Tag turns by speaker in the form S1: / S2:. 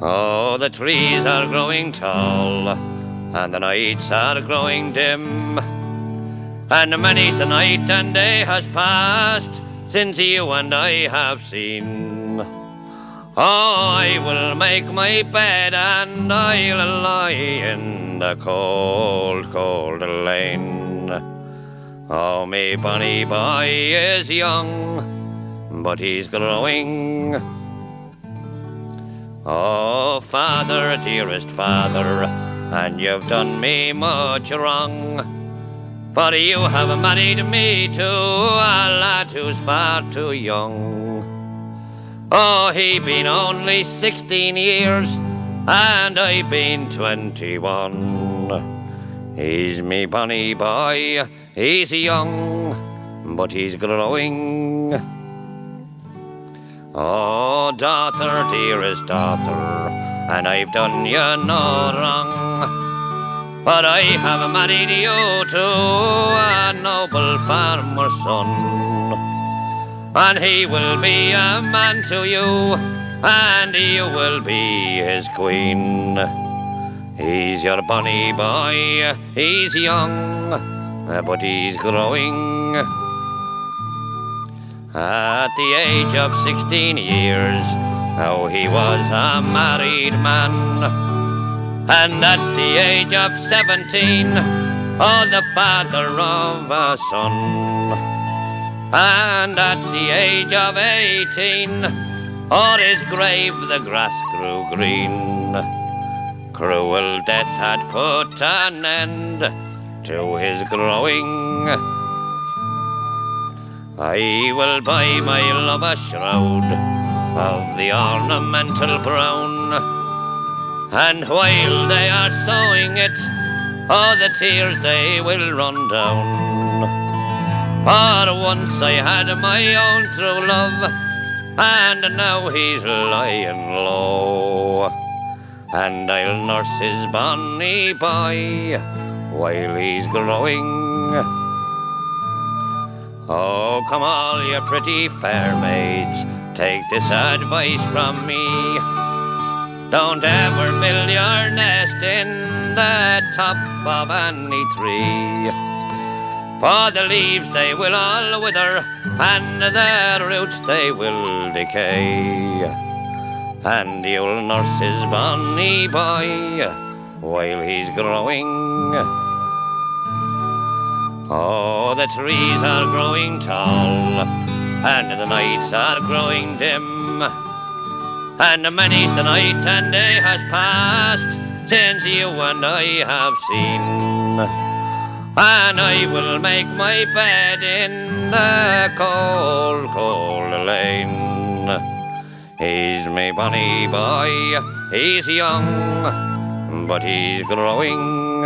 S1: Oh, the trees are growing tall, and the nights are growing dim, and many's the night and day has passed since you and I have seen. Oh, I will make my bed and I'll lie in the cold, cold lane. Oh, me bonny boy is young, but he's growing. Oh, father, dearest father, and you've done me much wrong, for you have married me to a lad who's far too young. Oh, he been only 16 years, and I've been 21. He's me bonny boy, he's young, but he's growing. Oh, daughter, dearest daughter, and I've done you no wrong, but I have married you to a noble farmer's son, and he will be a man to you, and you will be his queen. He's your bonny boy, he's young, but he's growing. At the age of 16 years, oh, he was a married man, and at the age of 17, oh, the father of a son, and at the age of 18, o'er his grave the grass grew green. Cruel death had put an end to his growing. I will buy my love a shroud of the ornamental brown, and while they are sewing it, oh, the tears they will run down. For once I had my own true love, and now he's lying low, and I'll nurse his bonny boy while he's growing. Oh, come all you pretty fair maids, take this advice from me. Don't ever build your nest in the top of any tree, for the leaves they will all wither, and the roots they will decay, and you'll nurse his bonny boy while he's growing. Oh, the trees are growing tall, and the nights are growing dim, and many's the night and day has passed since you and I have seen. And I will make my bed in the cold, cold lane. He's me bonny boy, he's young, but he's growing.